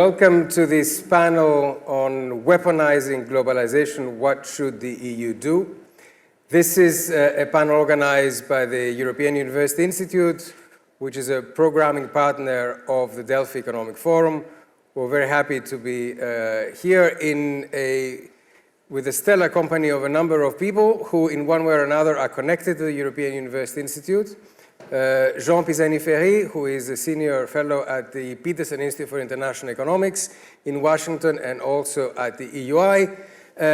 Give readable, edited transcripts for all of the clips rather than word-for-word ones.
Welcome to this panel on weaponizing globalization. What should the EU do? This is a panel organized by the European University Institute, which is a programming partner of the Delphi Economic Forum. We're very happy to be here with a stellar company of a number of people who, in one way or another, are connected to the European University Institute. Jean Pisani-Ferry, who is a senior fellow at the Peterson Institute for International Economics in Washington and also at the EUI.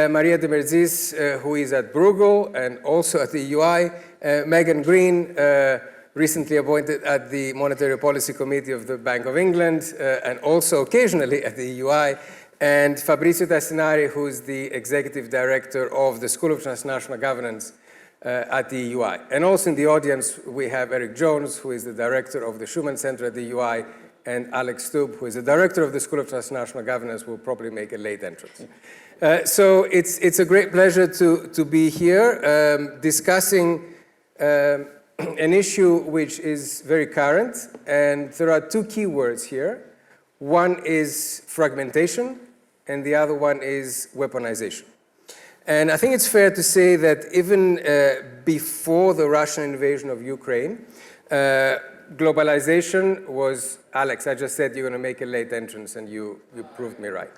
Maria Demertzis, who is at Bruegel and also at the EUI. Megan Greene, recently appointed at the Monetary Policy Committee of the Bank of England and also occasionally at the EUI. And Fabrizio Tassinari, who is the executive director of the School of Transnational Governance at the EUI. And also in the audience, we have Eric Jones, who is the director of the Schuman Center at the EUI, and Alex Stubb, who is the director of the School of Transnational Governance, will probably make a late entrance. So it's a great pleasure to be here discussing an issue which is very current, and there are two key words here. One is fragmentation, and the other one is weaponization. And I think it's fair to say that even before the Russian invasion of Ukraine, globalization was, Alex, I just said you're going to make a late entrance, and you proved me right.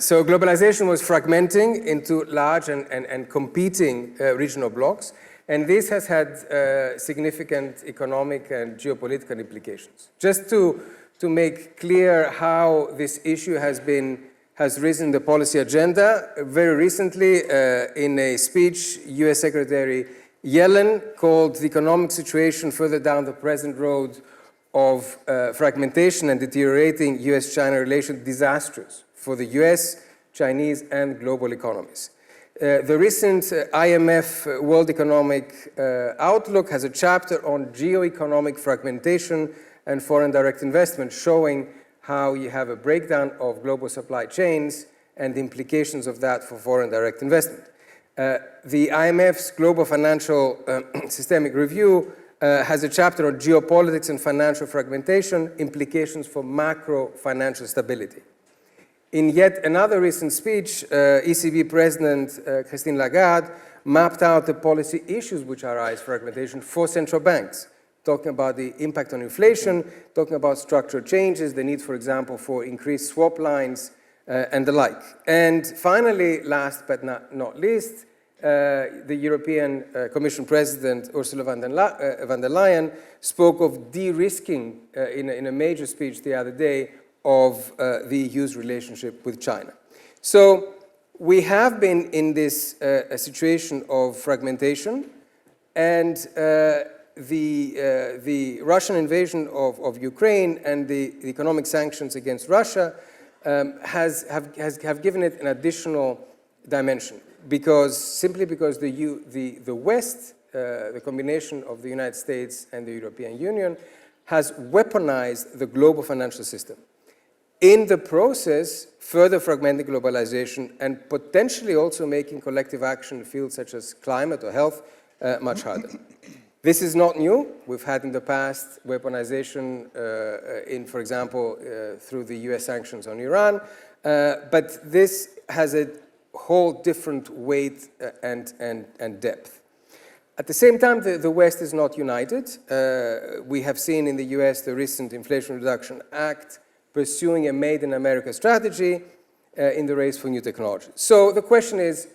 So globalization was fragmenting into large and competing regional blocs, and this has had significant economic and geopolitical implications. Just to make clear how this issue has risen in the policy agenda. Very recently, in a speech, US Secretary Yellen called the economic situation further down the present road of fragmentation and deteriorating US-China relations disastrous for the US, Chinese, and global economies. The recent IMF World Economic Outlook has a chapter on geoeconomic fragmentation and foreign direct investment, showing how you have a breakdown of global supply chains and the implications of that for foreign direct investment. The IMF's Global Financial Systemic Review has a chapter on geopolitics and financial fragmentation, implications for macro financial stability. In yet another recent speech, ECB President Christine Lagarde mapped out the policy issues which arise fragmentation for central banks, talking about the impact on inflation, talking about structural changes, the need, for example, for increased swap lines, and the like. And finally, last but not least, the European Commission President Ursula von der Leyen spoke of de-risking in a major speech the other day of the EU's relationship with China. So we have been in this situation of fragmentation, and the Russian invasion of Ukraine and the economic sanctions against Russia have given it an additional dimension, simply because the West, the combination of the United States and the European Union, has weaponized the global financial system. In the process, further fragmenting globalization and potentially also making collective action in fields such as climate or health much harder. This is not new. We've had in the past weaponization for example, through the US sanctions on Iran, but this has a whole different weight and depth. At the same time, the West is not united. We have seen in the US the recent Inflation Reduction Act pursuing a Made in America strategy in the race for new technology. So the question is,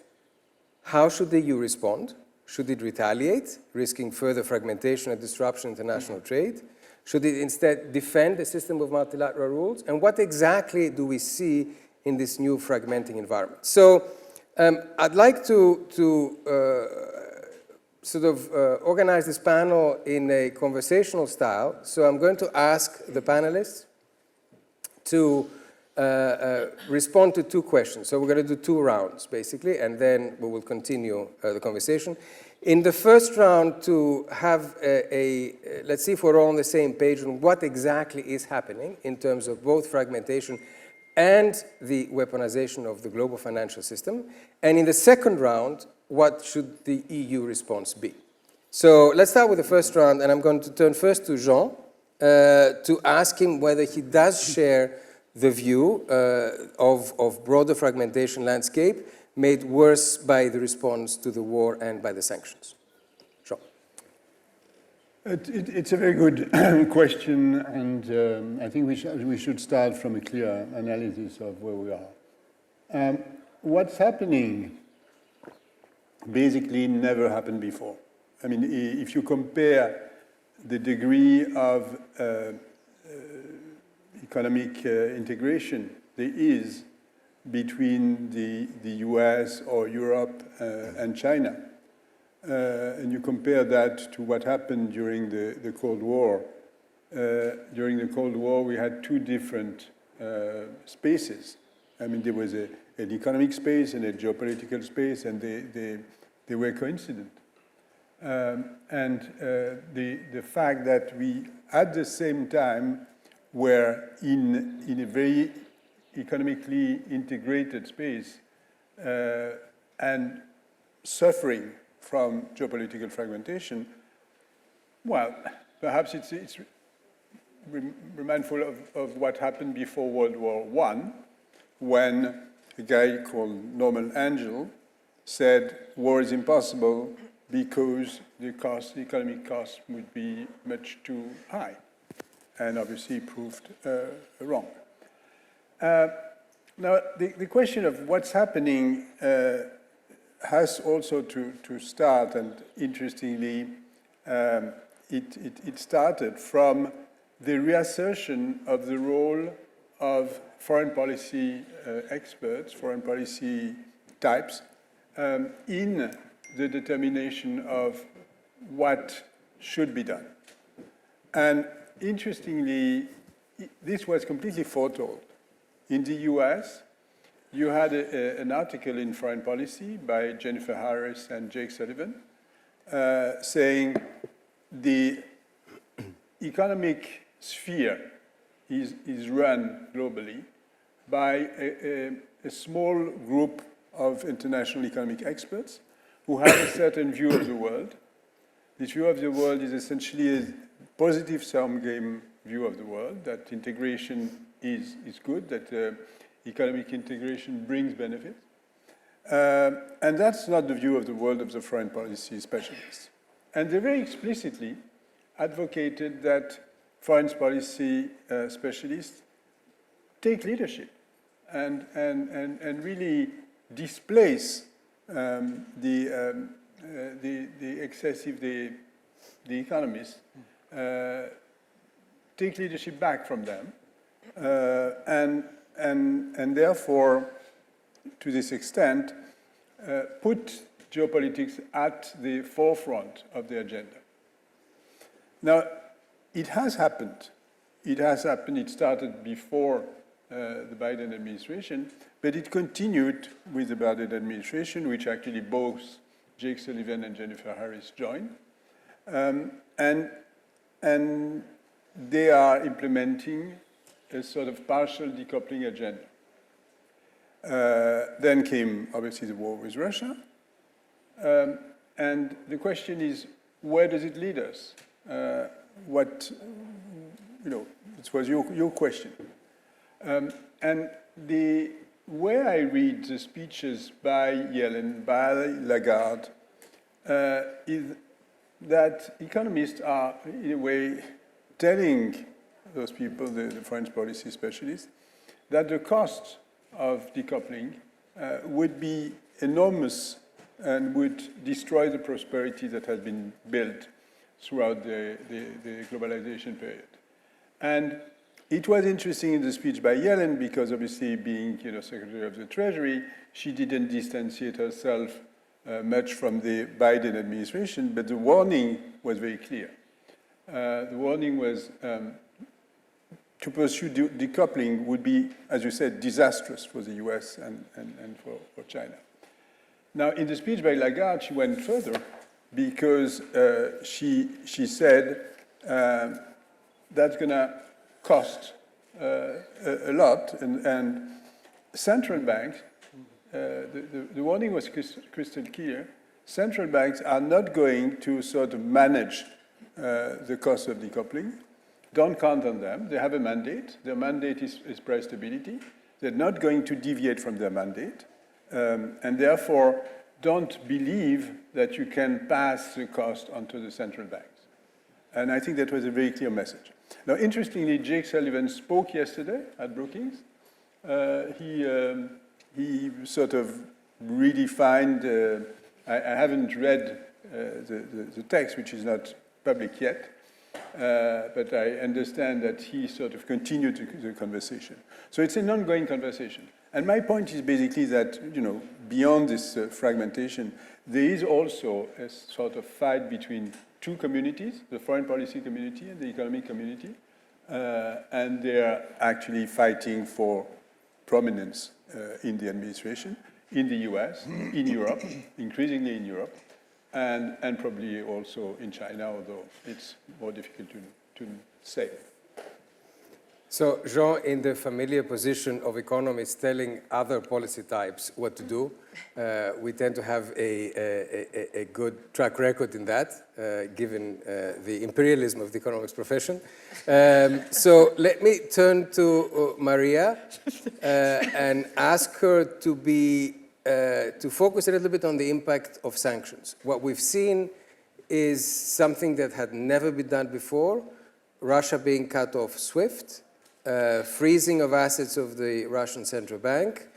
how should the EU respond? Should it retaliate, risking further fragmentation and disruption in international trade? Should it instead defend a system of multilateral rules? And what exactly do we see in this new fragmenting environment? So I'd like to organize this panel in a conversational style. So I'm going to ask the panelists to respond to two questions. So we're going to do two rounds, basically, and then we will continue the conversation. In the first round, to have let's see if we're all on the same page on what exactly is happening in terms of both fragmentation and the weaponization of the global financial system. And in the second round, what should the EU response be? So let's start with the first round, and I'm going to turn first to Jean to ask him whether he does share the view of broader fragmentation landscape made worse by the response to the war and by the sanctions? Jean. It's a very good question, and I think we should start from a clear analysis of where we are. What's happening basically never happened before. I mean, if you compare the degree of economic integration there is between the US or Europe and China, and you compare that to what happened during the Cold War. During the Cold War, we had two different spaces. I mean, there was an economic space and a geopolitical space, and they were coincident. And the fact that we, at the same time, were in a very economically integrated space and suffering from geopolitical fragmentation, well, perhaps it's mindful of what happened before World War I, when a guy called Norman Angell said war is impossible because the economic cost would be much too high, and obviously proved wrong. Now, the question of what's happening has also to start, and interestingly, it started from the reassertion of the role of foreign policy experts, foreign policy types, in the determination of what should be done. And interestingly, this was completely foretold. In the US, you had an article in Foreign Policy by Jennifer Harris and Jake Sullivan saying the economic sphere is run globally by a small group of international economic experts who have a certain view of the world. This view of the world is essentially a positive sum game view of the world, that integration is good, that economic integration brings benefits. And that's not the view of the world of the foreign policy specialists. And they very explicitly advocated that foreign policy specialists take leadership and really displace the economists, take leadership back from them, and therefore, to this extent, put geopolitics at the forefront of the agenda. Now, it has happened. It has happened. It started before the Biden administration, but it continued with the Biden administration, which actually both Jake Sullivan and Jennifer Harris joined. And they are implementing a sort of partial decoupling agenda. Then came, obviously, the war with Russia. And the question is, where does it lead us? This was your question. And the way I read the speeches by Yellen, by Lagarde, is that economists are, in a way, telling those people, the foreign policy specialists, that the cost of decoupling would be enormous and would destroy the prosperity that has been built throughout the globalization period. And it was interesting in the speech by Yellen because, obviously, being Secretary of the Treasury, she didn't distantiate herself much from the Biden administration, but the warning was very clear. The warning was to pursue decoupling would be, as you said, disastrous for the US and for China. Now, in the speech by Lagarde, she went further because she said that's going to cost a lot, and central banks, the warning was crystal clear, central banks are not going to sort of manage the cost of decoupling. don't count on them. They have a mandate. Their mandate is price stability. They're not going to deviate from their mandate. And therefore, don't believe that you can pass the cost onto the central banks. And I think that was a very clear message. Now, interestingly, Jake Sullivan spoke yesterday at Brookings. He sort of redefined, I haven't read the text, which is not public yet, but I understand that he sort of continued the conversation. So it's an ongoing conversation. And my point is basically that, you know, beyond this fragmentation, there is also a sort of fight between two communities, the foreign policy community and the economic community, and they're actually fighting for prominence in the administration, in the US, in Europe, increasingly in Europe, and probably also in China, although it's more difficult to say. So, Jean, in the familiar position of economists telling other policy types what to do, we tend to have a good track record in that, given the imperialism of the economics profession. So let me turn to Maria and ask her to focus a little bit on the impact of sanctions. What we've seen is something that had never been done before, Russia being cut off SWIFT, freezing of assets of the Russian central bank,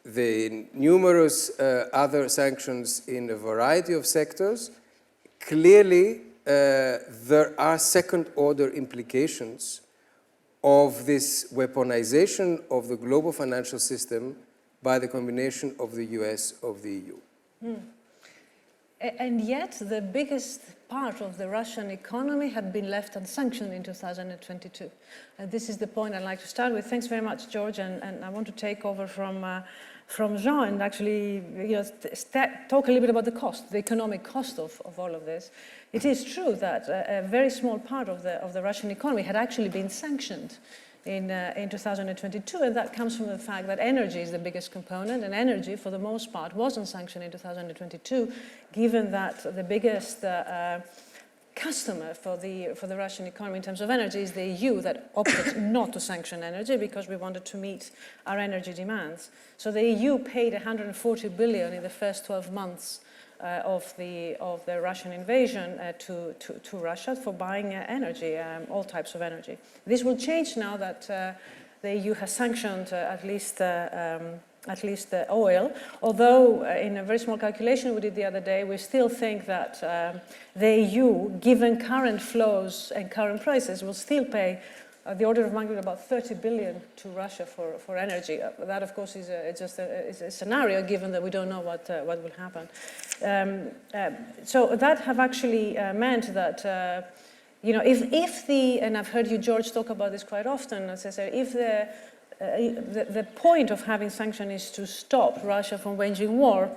the numerous other sanctions in a variety of sectors. Clearly, there are second-order implications of this weaponization of the global financial system by the combination of the US, of the EU. And yet, the biggest part of the Russian economy had been left unsanctioned in 2022. And this is the point I'd like to start with. Thanks very much, George. And I want to take over from Jean and actually talk a little bit about the cost, the economic cost of all of this. It is true that a very small part of the Russian economy had actually been sanctioned in 2022, and that comes from the fact that energy is the biggest component, and energy, for the most part, wasn't sanctioned in 2022, given that the biggest customer for the Russian economy in terms of energy is the EU, that opted not to sanction energy because we wanted to meet our energy demands. So the EU paid 140 billion in the first 12 months of the Russian invasion to Russia for buying energy, all types of energy. This will change now that the EU has sanctioned at least oil, although in a very small calculation we did the other day, we still think that the EU, given current flows and current prices, will still pay the order of magnitude about 30 billion to Russia for energy. That, of course, is just a scenario, given that we don't know what will happen. So that have actually meant that, if the, and I've heard you, George, talk about this quite often, as I say, if the point of having sanctions is to stop Russia from waging war,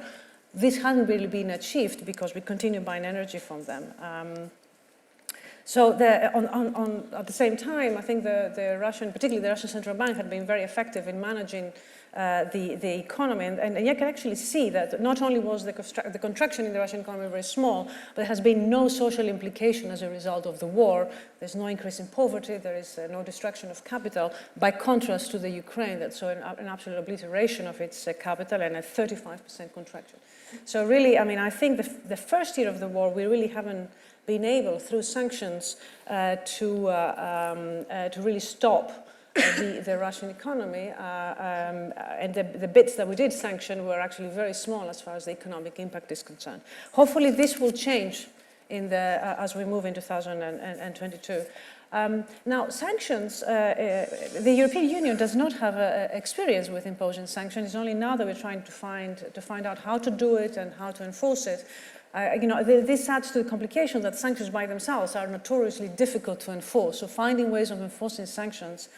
this hasn't really been achieved because we continue buying energy from them. So at the same time, I think particularly the Russian central bank, had been very effective in managing the economy, and you can actually see that not only was the contraction in the Russian economy very small, but there has been no social implication as a result of the war. There's no increase in poverty, there is no destruction of capital, by contrast to the Ukraine that saw an absolute obliteration of its capital and a 35% contraction. So really, I mean, I think the first year of the war, we really haven't been able, through sanctions, to really stop the Russian economy, and the bits that we did sanction were actually very small as far as the economic impact is concerned. Hopefully this will change as we move in 2022. Now, sanctions, the European Union does not have experience with imposing sanctions. It's only now that we're trying to find out how to do it and how to enforce it. This adds to the complication that sanctions by themselves are notoriously difficult to enforce. So finding ways of enforcing sanctions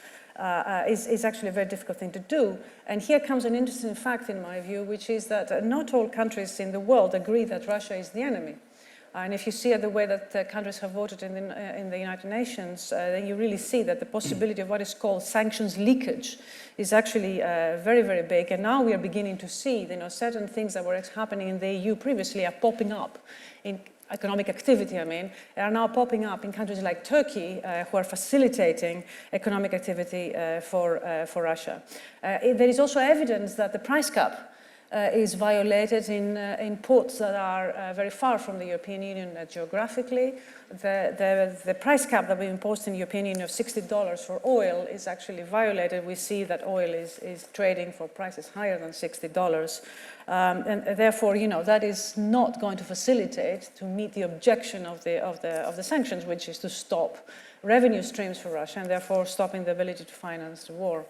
is actually a very difficult thing to do. And here comes an interesting fact, in my view, which is that not all countries in the world agree that Russia is the enemy. And if you see the way that countries have voted in the United Nations, then you really see that the possibility of what is called sanctions leakage is actually very, very big. And now we are beginning to see, certain things that were happening in the EU previously are popping up in economic activity, are now popping up in countries like Turkey, who are facilitating economic activity for Russia. There is also evidence that the price cap is violated in ports that are very far from the European Union geographically. The price cap that we imposed in the European Union of $60 for oil is actually violated. We see that oil is trading for prices higher than $60. And therefore, that is not going to facilitate to meet the objection of the sanctions, which is to stop revenue streams for Russia and therefore stopping the ability to finance the war.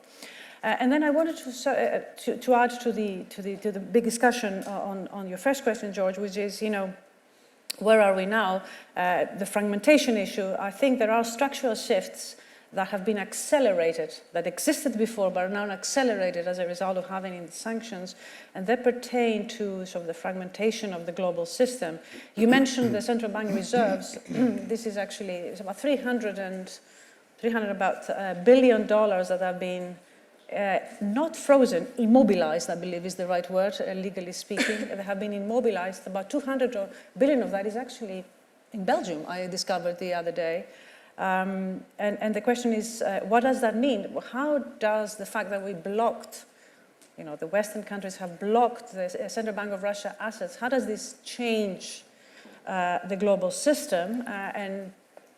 And then I wanted to add to the big discussion on your first question, George, which is, where are we now? The fragmentation issue. I think there are structural shifts that have been accelerated, that existed before but are now accelerated as a result of having in the sanctions, and they pertain to sort of the fragmentation of the global system. You mentioned the central bank reserves. This is actually, it's about $300 billion that have been not frozen, immobilized, I believe is the right word, legally speaking. They have been immobilized. About 200 billion of that is actually in Belgium, I discovered the other day. And the question is, what does that mean? How does the fact that we blocked, the Western countries have blocked the Central Bank of Russia assets, how does this change the global system? And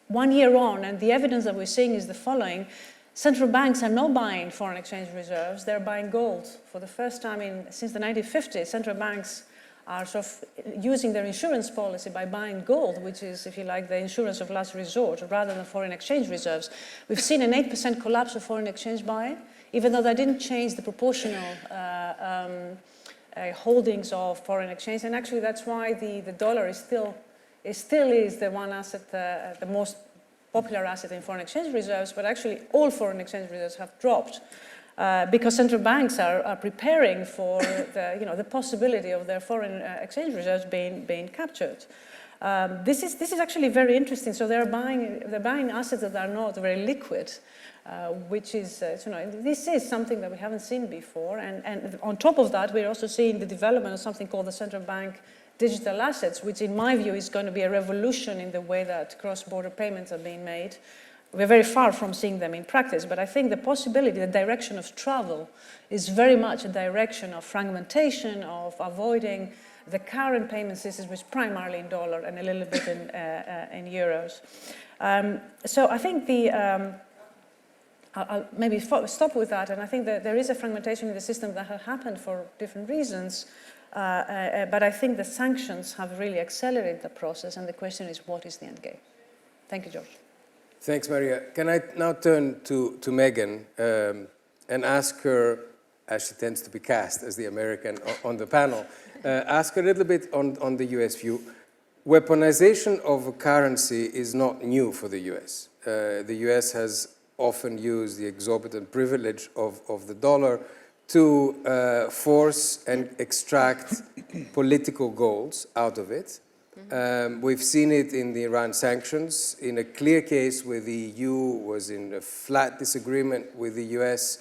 1 year on, and the evidence that we're seeing is the following. Central banks are not buying foreign exchange reserves, they're buying gold. For the first time since the 1950s, central banks are sort of using their insurance policy by buying gold, which is, if you like, the insurance of last resort, rather than foreign exchange reserves. We've seen an 8% collapse of foreign exchange buying, even though that didn't change the proportional holdings of foreign exchange. And actually, that's why the dollar is still the one asset, the most popular asset in foreign exchange reserves, but actually all foreign exchange reserves have dropped because central banks are preparing for the possibility of their foreign exchange reserves being captured. This is actually very interesting. So they're buying assets that are not very liquid, which is this is something that we haven't seen before. And on top of that, we're also seeing the development of something called the central bank digital assets, which in my view is going to be a revolution in the way that cross-border payments are being made. We're very far from seeing them in practice, but I think the possibility, the direction of travel is very much a direction of fragmentation, of avoiding the current payment systems, which is primarily in dollar and a little bit in euros. So I think I'll maybe stop with that, and I think that there is a fragmentation in the system that has happened for different reasons. But I think the sanctions have really accelerated the process, and the question is, what is the end game? Thank you, George. Thanks, Maria. Can I now turn to Megan and ask her, as she tends to be cast as the American on the panel, ask her a little bit on the US view. Weaponization of a currency is not new for the US. The US has often used the exorbitant privilege of the dollar to force and extract political goals out of it. We've seen it in the Iran sanctions, in a clear case where the EU was in a flat disagreement with the US,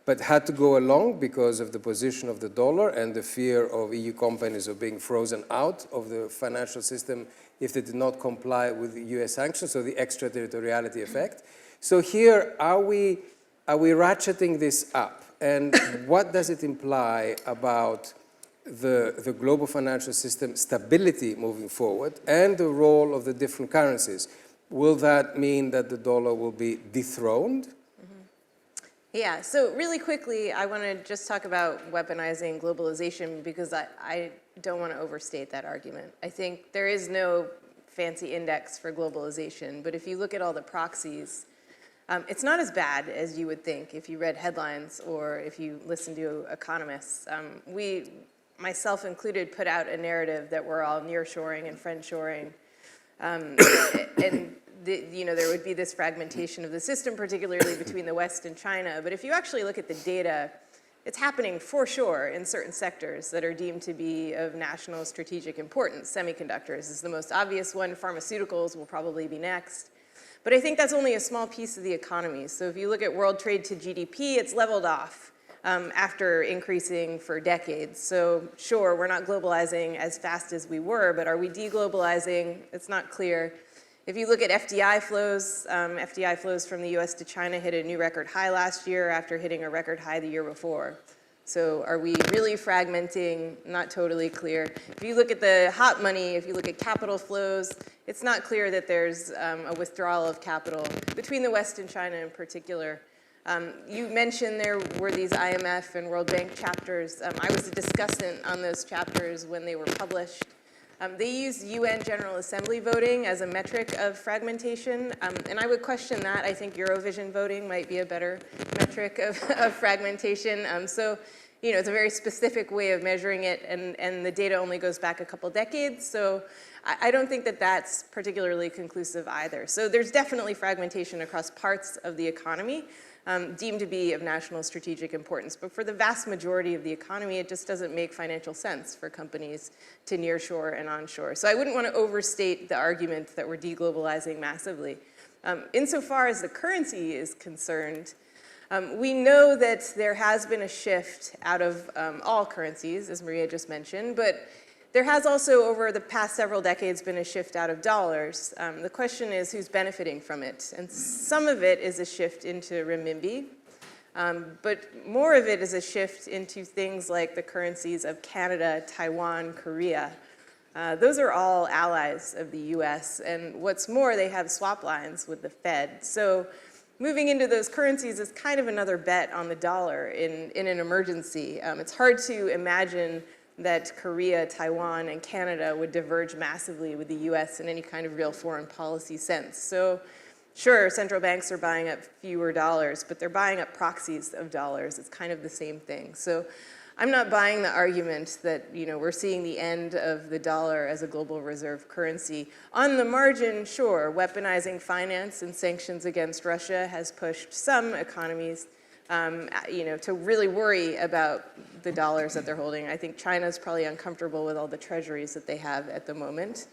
but had to go along because of the position of the dollar and the fear of EU companies of being frozen out of the financial system if they did not comply with the US sanctions, so the extraterritoriality effect. So here, are we ratcheting this up? And what does it imply about the global financial system stability moving forward and the role of the different currencies? Will that mean that the dollar will be dethroned? Yeah, so really quickly, I want to just talk about weaponizing globalization because I don't want to overstate that argument. I think there is no fancy index for globalization, but if you look at all the proxies, it's not as bad as you would think if you read headlines or if you listen to economists. We, myself included, put out a narrative that we're all nearshoring and friendshoring, and there would be this fragmentation of the system, particularly between the West and China. But if you actually look at the data, it's happening for sure in certain sectors that are deemed to be of national strategic importance. Semiconductors is the most obvious one. Pharmaceuticals will probably be next. But I think that's only a small piece of the economy. So if you look at world trade to GDP, it's leveled off. after increasing for decades. So sure, we're not globalizing as fast as we were, but are we deglobalizing? It's not clear. If you look at FDI flows from the US to China hit a new record high last year after hitting a record high the year before. So are we really fragmenting? Not totally clear. If you look at the hot money, if you look at capital flows, it's not clear that there's a withdrawal of capital between the West and China in particular. You mentioned there were these IMF and World Bank chapters. I was a discussant on those chapters when they were published. They used UN General Assembly voting as a metric of fragmentation, and I would question that. I think Eurovision voting might be a better metric of fragmentation. So, you know, it's a very specific way of measuring it, and the data only goes back a couple decades. So I don't think that that's particularly conclusive either. So there's definitely fragmentation across parts of the economy, deemed to be of national strategic importance. But for the vast majority of the economy, it just doesn't make financial sense for companies to nearshore and onshore. So I wouldn't want to overstate the argument that we're deglobalizing massively. Insofar as the currency is concerned, we know that there has been a shift out of all currencies, as Maria just mentioned, but there has also, over the past several decades, been a shift out of dollars. The question is who's benefiting from it. And some of it is a shift into renminbi, but more of it is a shift into things like the currencies of Canada, Taiwan, Korea. Those are all allies of the US, and what's more, they have swap lines with the Fed. So moving into those currencies is kind of another bet on the dollar in an emergency. It's hard to imagine that Korea, Taiwan, and Canada would diverge massively with the US in any kind of real foreign policy sense. So sure, central banks are buying up fewer dollars, but they're buying up proxies of dollars. It's kind of the same thing. So I'm not buying the argument that, you know, we're seeing the end of the dollar as a global reserve currency. On the margin, sure, weaponizing finance and sanctions against Russia has pushed some economies you know, to really worry about the dollars that they're holding. I think China's probably uncomfortable with all the treasuries that they have at the moment.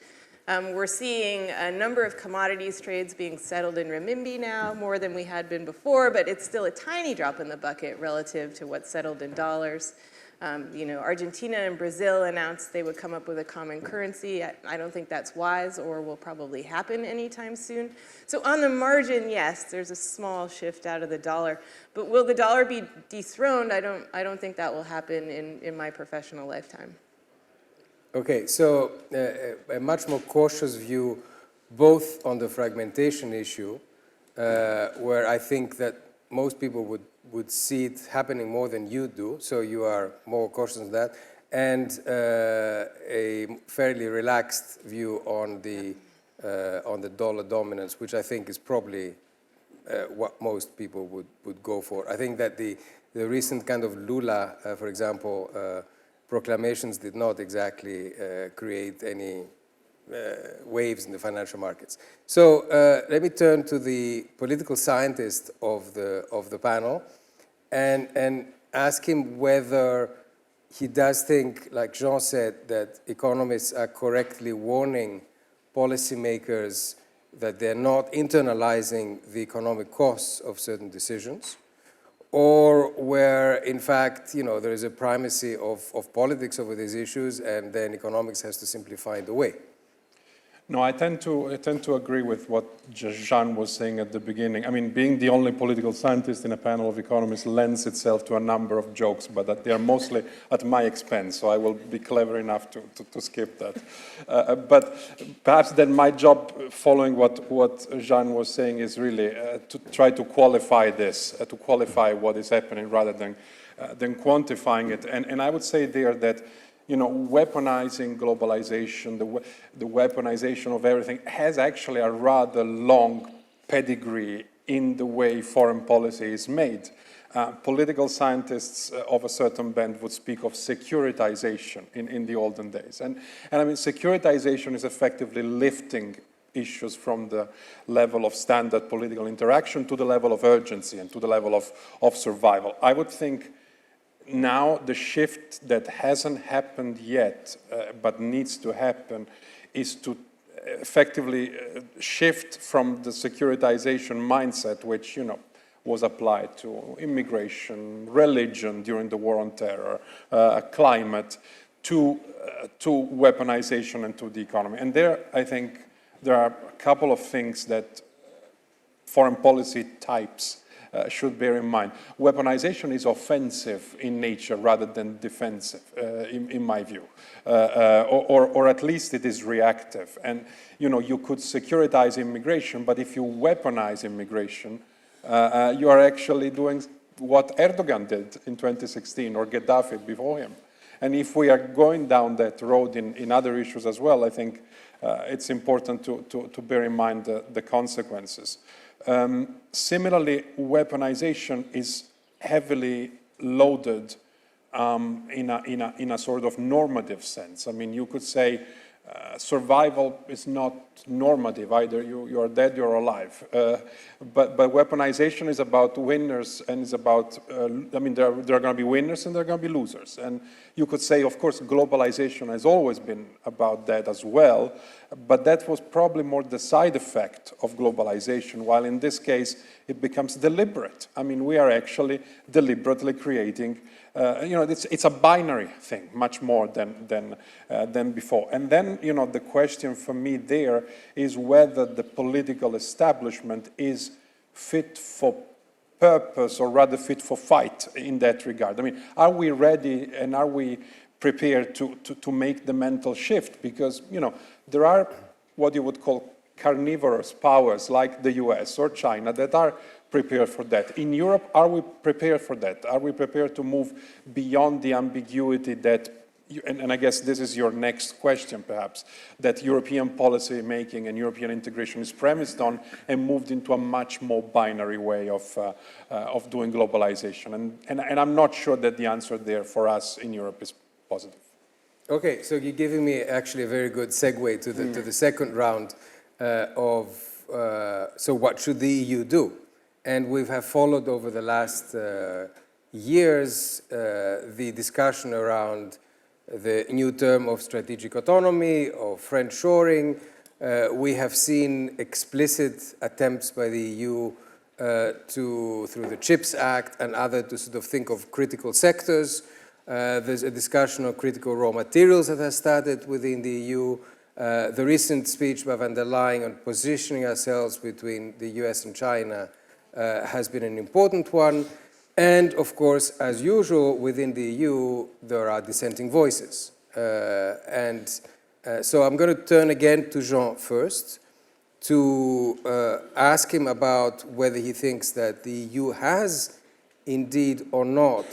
We're seeing a number of commodities trades being settled in renminbi now, more than we had been before, but it's still a tiny drop in the bucket relative to what's settled in dollars. You know, Argentina and Brazil announced they would come up with a common currency. I don't think that's wise or will probably happen anytime soon. So on the margin, yes, there's a small shift out of the dollar. But will the dollar be dethroned? I don't think that will happen in my professional lifetime. Okay, so a much more cautious view both on the fragmentation issue, where I think that most people would see it happening more than you do, so you are more cautious on that, and a fairly relaxed view on the dollar dominance, which I think is probably what most people would go for. I think that the recent kind of Lula, for example, proclamations did not exactly create any waves in the financial markets. So let me turn to the political scientist of the panel and ask him whether he does think, like Jean said, that economists are correctly warning policymakers that they're not internalizing the economic costs of certain decisions, or where, in fact, you know, there is a primacy of politics over these issues, and then economics has to simply find a way. No, I tend to agree with what Jean was saying at the beginning. I mean, being the only political scientist in a panel of economists lends itself to a number of jokes, but that they are mostly at my expense, so I will be clever enough to skip that. But perhaps then my job, following what Jean was saying, is really to try to qualify this, to qualify what is happening rather than quantifying it. And I would say there that, you know, weaponizing globalization, the weaponization of everything has actually a rather long pedigree in the way foreign policy is made. Political scientists of a certain bent would speak of securitization in the olden days. And I mean, securitization is effectively lifting issues from the level of standard political interaction to the level of urgency and to the level of survival. I would think now the shift that hasn't happened yet, but needs to happen, is to effectively shift from the securitization mindset, which, you know, was applied to immigration, religion during the war on terror, climate, to weaponization and to the economy. And there, I think, there are a couple of things that foreign policy types should bear in mind. Weaponization is offensive in nature rather than defensive, in my view, or at least it is reactive. And you could securitize immigration, but if you weaponize immigration, you are actually doing what Erdogan did in 2016 or Gaddafi before him. And if we are going down that road in other issues as well, I think it's important to bear in mind the consequences. Similarly, weaponization is heavily loaded in a sort of normative sense. I mean, you could say survival is not normative. Either you are dead, you're alive. But weaponization is about winners, and it's about, I mean, there are going to be winners and there are going to be losers. And you could say, of course, globalization has always been about that as well, but that was probably more the side effect of globalization, while in this case, it becomes deliberate. I mean, we are actually deliberately creating it's a binary thing, much more than before. And then, the question for me there is whether the political establishment is fit for purpose or rather fit for fight in that regard. I mean, are we ready and are we prepared to make the mental shift? Because, there are what you would call carnivorous powers like the US or China that are prepared for that. In Europe, are we prepared for that? Are we prepared to move beyond the ambiguity that, and I guess this is your next question perhaps, that European policy making and European integration is premised on, and moved into a much more binary way of doing globalization? And I'm not sure that the answer there for us in Europe is positive. Okay, so you're giving me actually a very good segue to the second round so what should the EU do? And we have followed over the last years the discussion around the new term of strategic autonomy, of French shoring. We have seen explicit attempts by the EU through the CHIPS Act and other, to sort of think of critical sectors. There's a discussion of critical raw materials that has started within the EU. The recent speech by von der Leyen on positioning ourselves between the US and China has been an important one. And of course, as usual, within the EU, there are dissenting voices. So I'm going to turn again to Jean first to ask him about whether he thinks that the EU has indeed or not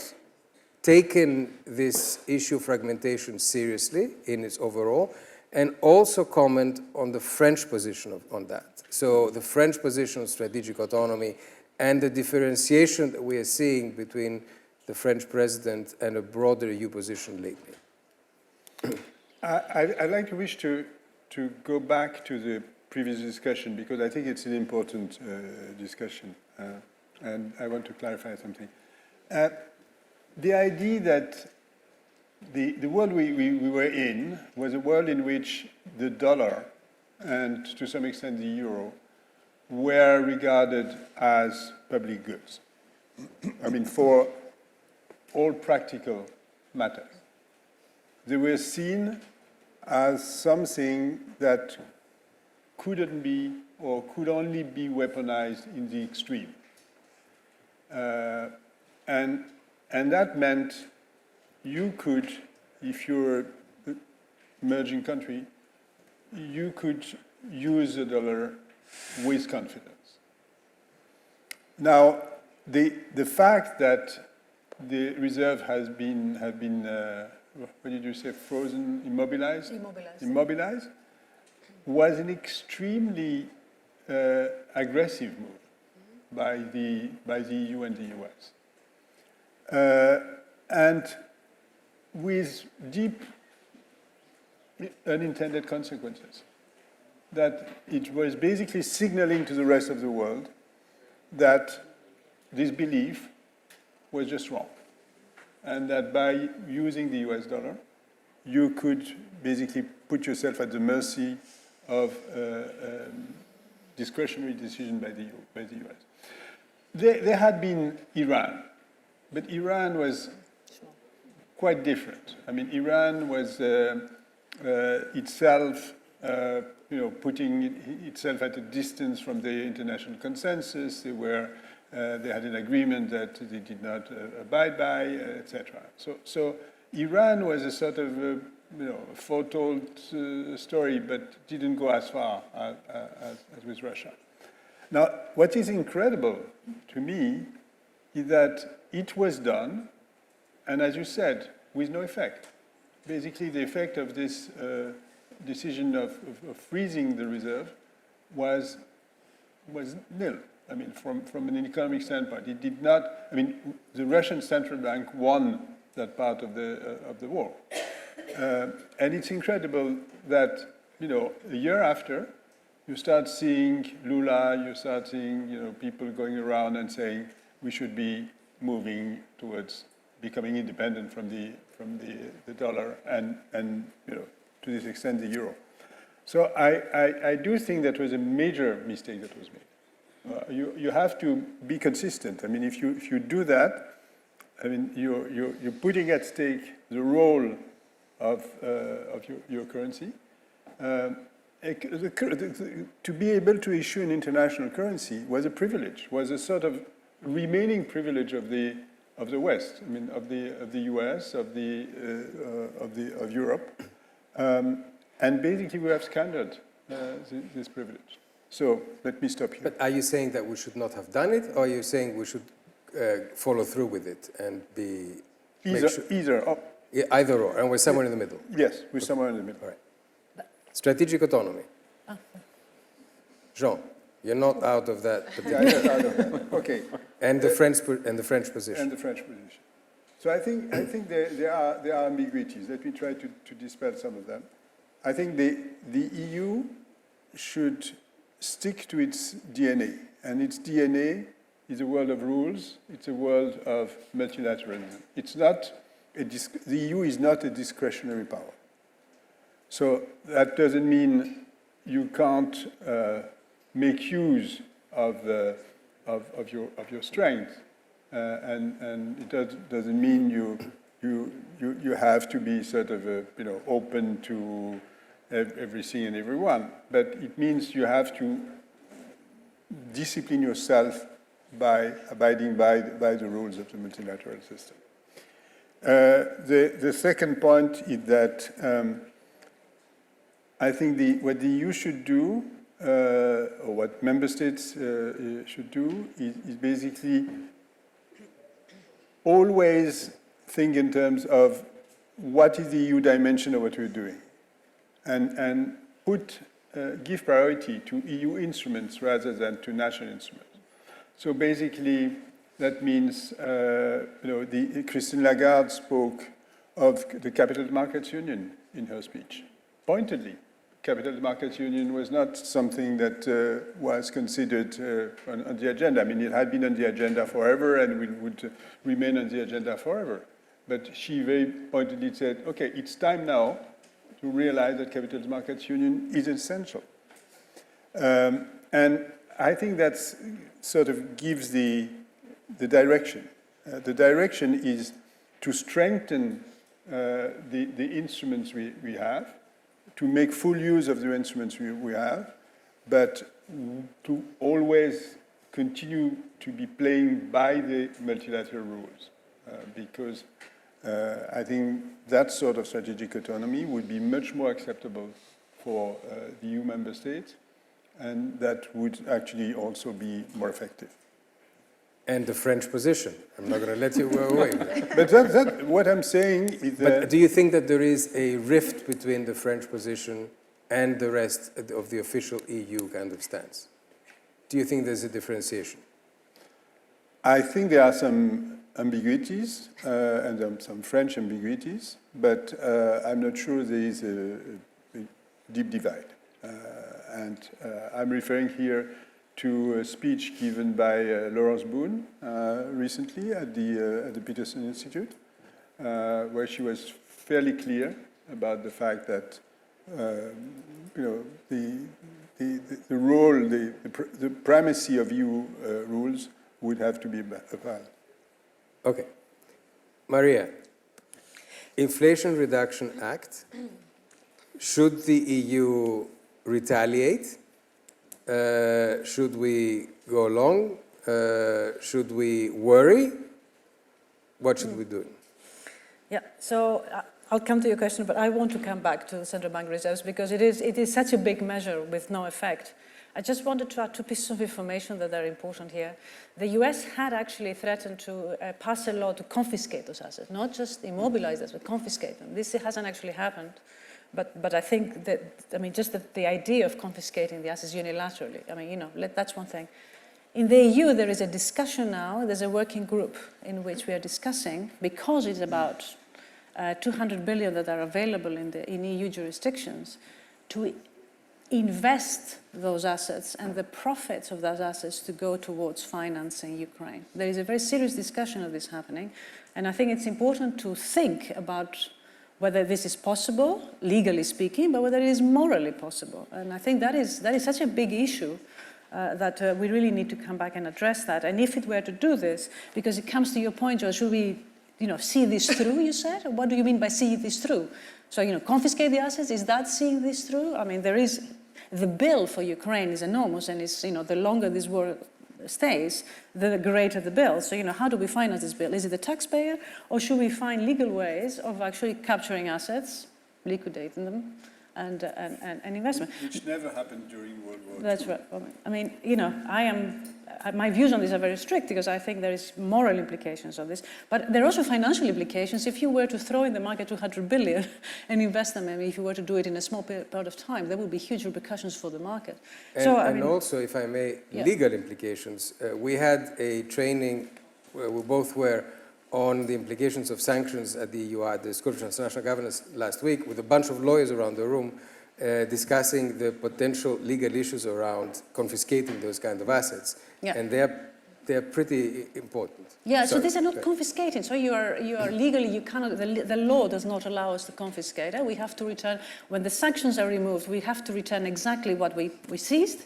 taken this issue of fragmentation seriously in its overall, and also comment on the French position on that. So the French position on strategic autonomy and the differentiation that we are seeing between the French president and a broader EU position lately. I'd like to wish to go back to the previous discussion, because I think it's an important discussion, and I want to clarify something. The idea that the world we were in was a world in which the dollar and to some extent the euro were regarded as public goods. I mean, for all practical matters. They were seen as something that couldn't be or could only be weaponized in the extreme. And that meant you could, if you're an emerging country, you could use the dollar with confidence. Now, the fact that the reserve has been what did you say, frozen, immobilized? Immobilized, was an extremely aggressive move by the EU and the US. And with deep unintended consequences. That it was basically signaling to the rest of the world that this belief was just wrong. And that by using the US dollar, you could basically put yourself at the mercy of discretionary decision by the US. there had been Iran, but Iran was quite different. I mean, Iran was itself, putting itself at a distance from the international consensus. They had an agreement that they did not abide by, etc. So Iran was a sort of foretold story, but didn't go as far as with Russia. Now, what is incredible to me is that it was done, and as you said, with no effect. Basically, the effect of this decision of freezing the reserve was nil. I mean, from an economic standpoint, it did not. I mean, the Russian central bank won that part of the war, and it's incredible that a year after, you start seeing Lula, you start seeing people going around and saying we should be moving towards becoming independent from the dollar and to this extent the euro. So I do think that was a major mistake that was made. You have to be consistent. I mean, if you do that, I mean you're putting at stake the role of your currency. To be able to issue an international currency was a privilege, was a sort of remaining privilege of the West. I mean, of the US, of Europe, and basically we have squandered this privilege. So let me stop here. But are you saying that we should not have done it, or are you saying we should follow through with it and be either or? Yeah, either or, and we're somewhere in the middle. Yes, we're somewhere in the middle. All right. Strategic autonomy. Jean, you're not out of that. Yeah, I'm out of that. Okay. And the French position. And the French position. So I think there are ambiguities. Let me try to dispel some of them. I think the EU should stick to its DNA, and its DNA is a world of rules. It's a world of multilateralism. It's not the EU is not a discretionary power. So that doesn't mean you can't make use of your strength, and it doesn't mean you have to be sort of open to everything and everyone. But it means you have to discipline yourself by abiding by the rules of the multilateral system. The second point is that I think what the EU should do, or what member states should do, is basically always think in terms of what is the EU dimension of what we're doing, and give priority to EU instruments rather than to national instruments. So basically, that means, Christine Lagarde spoke of the Capital Markets Union in her speech. Pointedly, Capital Markets Union was not something that was considered on the agenda. I mean, it had been on the agenda forever and would remain on the agenda forever. But she very pointedly said, okay, it's time now to realize that Capital Markets Union is essential. And I think that sort of gives the direction. The direction is to strengthen the instruments we have, to make full use of the instruments we have, but to always continue to be playing by the multilateral rules, because I think that sort of strategic autonomy would be much more acceptable for the EU member states, and that would actually also be more effective. And the French position. I'm not going to let you go away with that. But what I'm saying is that... But do you think that there is a rift between the French position and the rest of the official EU kind of stance? Do you think there's a differentiation? I think there are some ambiguities, and some French ambiguities, but I'm not sure there is a deep divide. And I'm referring here to a speech given by Laurence Boone recently at the Peterson Institute, where she was fairly clear about the fact that the role, the primacy of EU rules would have to be upheld. Okay. Maria, Inflation Reduction Act, should the EU retaliate? Should we go along? Should we worry? What should we do? Yeah, so I'll come to your question, but I want to come back to the central bank reserves because it is such a big measure with no effect. I just wanted to add two pieces of information that are important here. The US had actually threatened to pass a law to confiscate those assets, not just immobilize them, but confiscate them. This hasn't actually happened. But I think that, I mean, just the idea of confiscating the assets unilaterally, I mean, you know, that's one thing. In the EU, there is a discussion now, there's a working group in which we are discussing, because it's about 200 billion that are available in EU jurisdictions, to invest those assets and the profits of those assets to go towards financing Ukraine. There is a very serious discussion of this happening, and I think it's important to think about whether this is possible, legally speaking, but whether it is morally possible. And I think that is such a big issue that we really need to come back and address that. And if it were to do this, because it comes to your point, Joe, should we, you know, see this through, you said? What do you mean by see this through? So, you know, confiscate the assets, is that seeing this through? I mean, the bill for Ukraine is enormous, and it's, you know, the longer this war stays, the greater the bill. So, you know, how do we finance this bill? Is it the taxpayer, or should we find legal ways of actually capturing assets, liquidating them, and investment? Which never happened during World War II. That's right. I mean, you know, my views on this are very strict because I think there is moral implications of this, but there are also financial implications. If you were to throw in the market 200 billion and invest them, I mean, if you were to do it in a small period of time, there would be huge repercussions for the market. And also, if I may, legal implications. We had a training where we both were on the implications of sanctions at the EU, at the School of Transnational Governance last week, with a bunch of lawyers around the room discussing the potential legal issues around confiscating those kind of assets. Yeah. And they're pretty important. Yeah, so these are not confiscating. So you are legally, you cannot, the law does not allow us to confiscate. We have to return, when the sanctions are removed, we have to return exactly what we seized,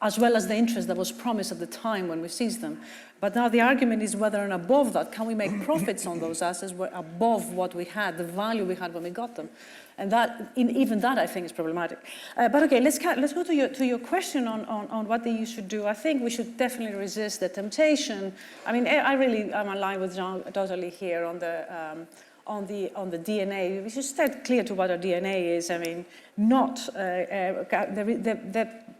as well as the interest that was promised at the time when we seized them. But now the argument is whether and above that, can we make profits on those assets above what we had, the value we had when we got them? And that, even that, I think, is problematic. But okay, let's go to your question on what the EU should do. I think we should definitely resist the temptation. I mean, I really am aligned with Jean totally here on the DNA. We should stay clear to what our DNA is. I mean,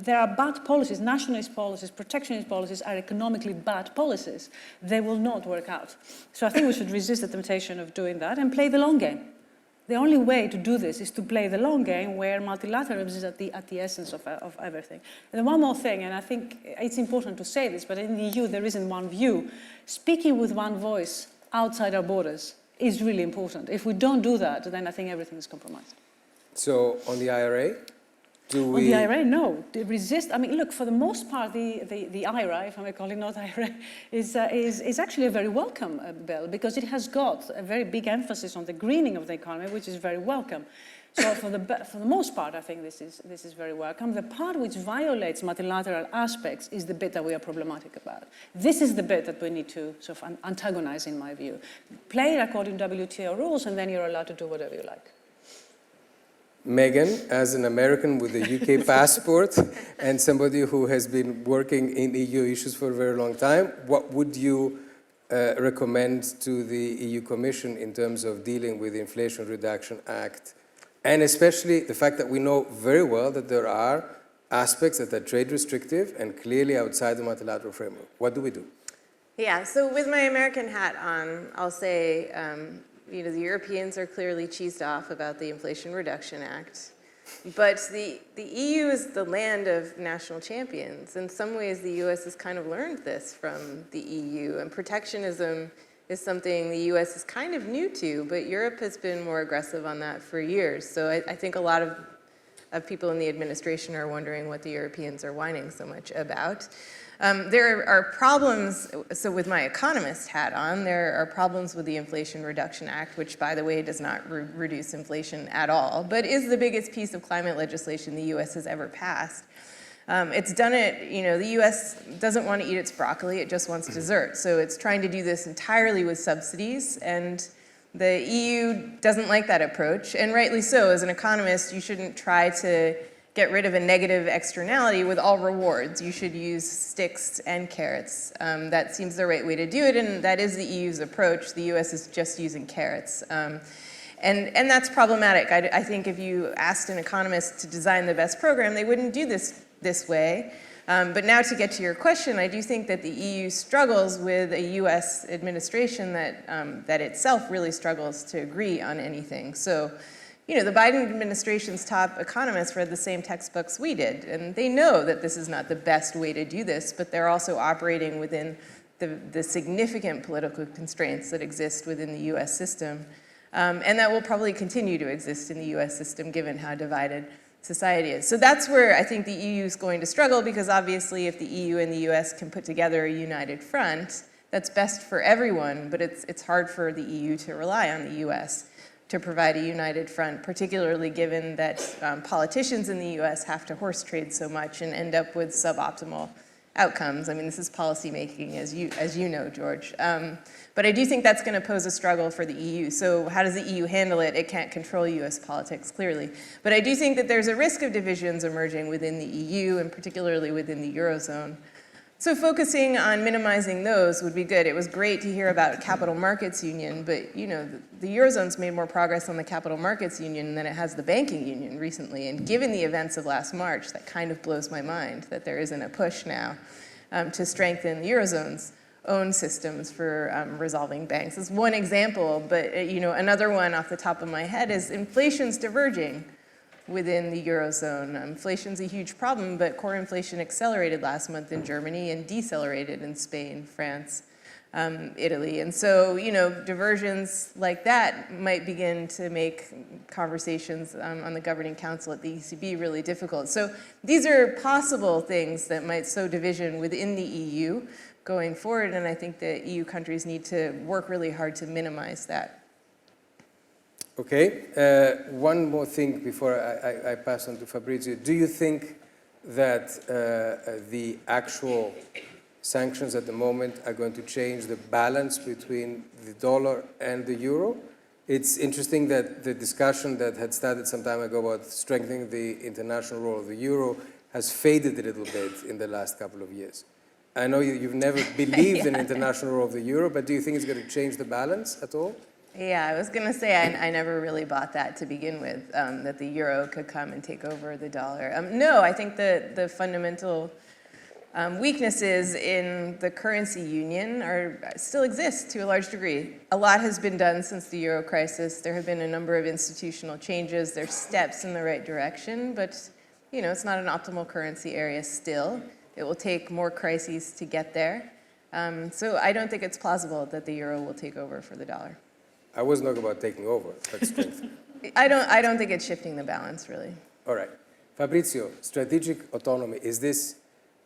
there are bad policies, nationalist policies, protectionist policies are economically bad policies. They will not work out. So I think we should resist the temptation of doing that and play the long game. The only way to do this is to play the long game where multilateralism is at the essence of everything. And then one more thing, and I think it's important to say this, but in the EU there isn't one view. Speaking with one voice outside our borders is really important. If we don't do that, then I think everything is compromised. So on the IRA, on the IRA, no. To resist, I mean, look, for the most part, the IRA, if I may call it not IRA, is actually a very welcome bill because it has got a very big emphasis on the greening of the economy, which is very welcome. So for the most part, I think this is very welcome. The part which violates multilateral aspects is the bit that we are problematic about. This is the bit that we need to sort of antagonize, in my view. Play it according to WTO rules, and then you're allowed to do whatever you like. Megan, as an American with a UK passport and somebody who has been working in EU issues for a very long time, what would you recommend to the EU Commission in terms of dealing with the Inflation Reduction Act? And especially the fact that we know very well that there are aspects that are trade restrictive and clearly outside the multilateral framework. What do we do? Yeah, so with my American hat on, I'll say, you know, the Europeans are clearly cheesed off about the Inflation Reduction Act. But the EU is the land of national champions. In some ways, the US has kind of learned this from the EU. And protectionism is something the US is kind of new to, but Europe has been more aggressive on that for years. So I think a lot of people in the administration are wondering what the Europeans are whining so much about. There are problems, so with my Economist hat on, there are problems with the Inflation Reduction Act, which, by the way, does not reduce inflation at all, but is the biggest piece of climate legislation the US has ever passed. It's done it, the US doesn't want to eat its broccoli, it just wants dessert. So it's trying to do this entirely with subsidies, and the EU doesn't like that approach, and rightly so. As an economist, you shouldn't try to get rid of a negative externality with all rewards. You should use sticks and carrots. That seems the right way to do it, and that is the EU's approach. The US is just using carrots. And that's problematic. I think if you asked an economist to design the best program, they wouldn't do this way. But now to get to your question, I do think that the EU struggles with a US administration that itself really struggles to agree on anything. So, the Biden administration's top economists read the same textbooks we did, and they know that this is not the best way to do this, but they're also operating within the significant political constraints that exist within the US system. And that will probably continue to exist in the US system given how divided society is. So that's where I think the EU is going to struggle, because obviously if the EU and the US can put together a united front, that's best for everyone, but it's hard for the EU to rely on the US to provide a united front, particularly given that politicians in the US have to horse trade so much and end up with suboptimal outcomes. I mean, this is policy making, as you know, George. But I do think that's going to pose a struggle for the EU. So how does the EU handle it? It can't control US politics, clearly. But I do think that there's a risk of divisions emerging within the EU, and particularly within the Eurozone. So focusing on minimizing those would be good. It was great to hear about capital markets union, but the Eurozone's made more progress on the capital markets union than it has the banking union recently. And given the events of last March, that kind of blows my mind that there isn't a push now to strengthen the Eurozone's own systems for resolving banks. It's one example, but another one off the top of my head is inflation's diverging within the Eurozone. Inflation's a huge problem, but core inflation accelerated last month in Germany and decelerated in Spain, France, Italy. And so, diversions like that might begin to make conversations on the governing council at the ECB really difficult. So these are possible things that might sow division within the EU going forward, and I think that EU countries need to work really hard to minimize that. Okay, one more thing before I pass on to Fabrizio. Do you think that the actual sanctions at the moment are going to change the balance between the dollar and the euro? It's interesting that the discussion that had started some time ago about strengthening the international role of the euro has faded a little bit in the last couple of years. I know you've never believed in international role of the euro, but do you think it's going to change the balance at all? Yeah, I was going to say I never really bought that to begin with, that the euro could come and take over the dollar. No, I think that the fundamental weaknesses in the currency union still exist to a large degree. A lot has been done since the euro crisis. There have been a number of institutional changes. There's steps in the right direction, but it's not an optimal currency area still. It will take more crises to get there. So I don't think it's plausible that the euro will take over for the dollar. I wasn't talking about taking over, but strengthening. I don't think it's shifting the balance, really. All right. Fabrizio, strategic autonomy,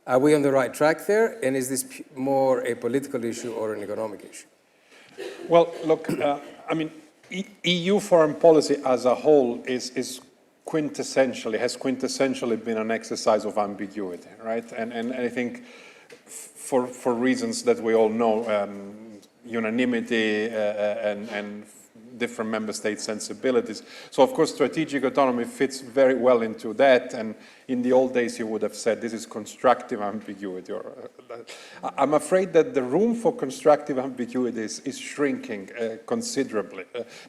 are we on the right track there? And is this more a political issue or an economic issue? Well, look, EU foreign policy as a whole has quintessentially been an exercise of ambiguity, right? And I think for reasons that we all know, unanimity and different member state sensibilities. So of course strategic autonomy fits very well into that, and in the old days you would have said this is constructive ambiguity. I'm afraid that the room for constructive ambiguity is shrinking considerably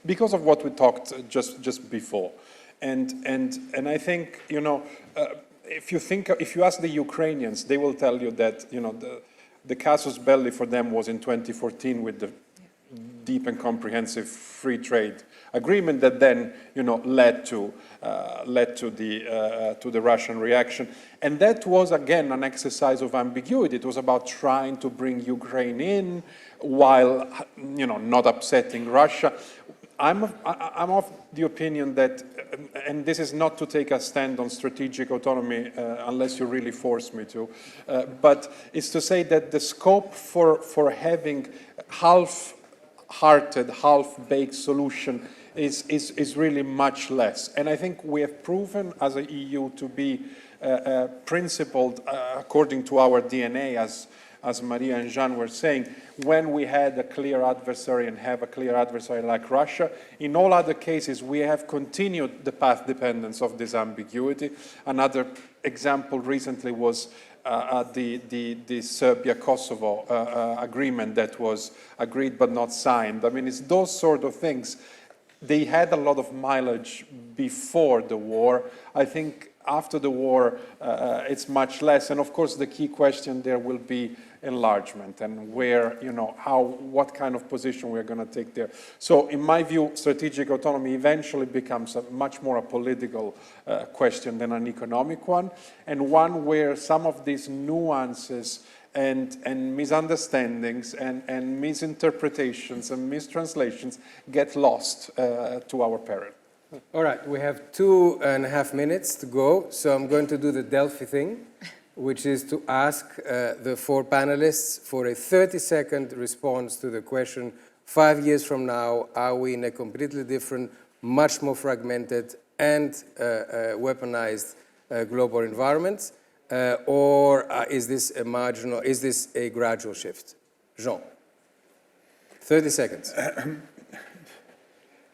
because of what we talked just before. And I think, if you ask the Ukrainians, they will tell you that, the casus belli for them was in 2014 with the deep and comprehensive free trade agreement that then, led to the Russian reaction. And that was, again, an exercise of ambiguity. It was about trying to bring Ukraine in while, not upsetting Russia. I'm of the opinion that, and this is not to take a stand on strategic autonomy unless you really force me to, but it's to say that the scope for having half-hearted, half-baked solution is really much less. And I think we have proven as a EU to be principled according to our DNA, as Maria and Jean were saying, when we had a clear adversary and have a clear adversary like Russia. In all other cases, we have continued the path dependence of this ambiguity. Another example recently was the Serbia-Kosovo agreement that was agreed but not signed. I mean, it's those sort of things. They had a lot of mileage before the war. I think after the war, it's much less. And of course, the key question there will be enlargement and where, you know, what kind of position we're going to take there. So in my view, strategic autonomy eventually becomes much more a political question than an economic one, and one where some of these nuances and misunderstandings and misinterpretations and mistranslations get lost to our peril. All right, we have 2.5 minutes to go, so I'm going to do the Delphi thing, which is to ask the 4 panelists for a 30-second response to the question, 5 years from now, are we in a completely different, much more fragmented and weaponized global environment, or is this a marginal, is this a gradual shift? Jean, 30 seconds.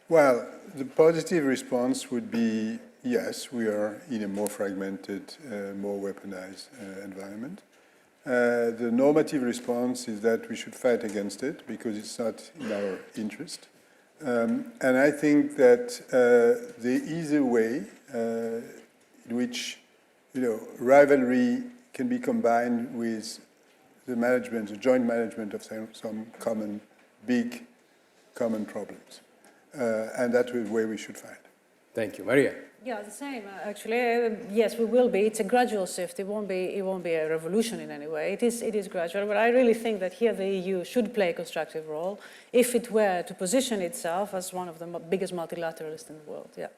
Well, the positive response would be, yes, we are in a more fragmented, more weaponized environment. The normative response is that we should fight against it because it's not in our interest. And I think that there is a way in which, you know, rivalry can be combined with the management, the joint management of some common, big common problems. And that's the way we should fight. Thank you. Maria? Yeah, the same, actually. Yes, we will be. It's a gradual shift. It won't be a revolution in any way. It is gradual, but I really think that here the EU should play a constructive role if it were to position itself as one of the biggest multilateralists in the world. Yeah.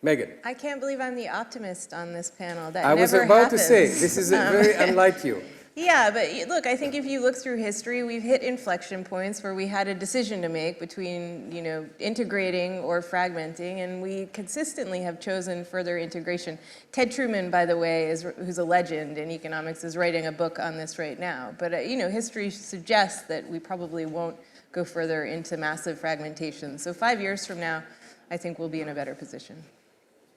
Megan? I can't believe I'm the optimist on this panel. That I was never about happens. to say, this is very unlike you. Yeah, but look, I think if you look through history, we've hit inflection points where we had a decision to make between, you know, integrating or fragmenting, and we consistently have chosen further integration. Ted Truman, by the way, who's a legend in economics, is writing a book on this right now. But, you know, history suggests that we probably won't go further into massive fragmentation. So 5 years from now, I think we'll be in a better position.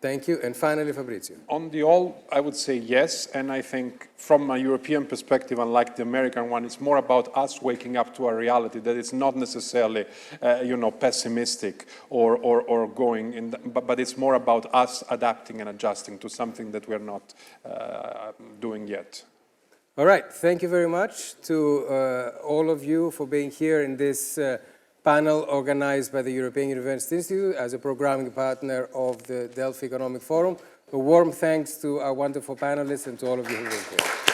Thank you. And finally, Fabrizio. On the whole, I would say yes, and I think from a European perspective, unlike the American one, it's more about us waking up to a reality that it's not necessarily, you know, pessimistic or going in, but it's more about us adapting and adjusting to something that we're not doing yet. All right. Thank you very much to all of you for being here in this panel organized by the European University Institute as a programming partner of the Delphi Economic Forum. A warm thanks to our wonderful panelists and to all of you who were here.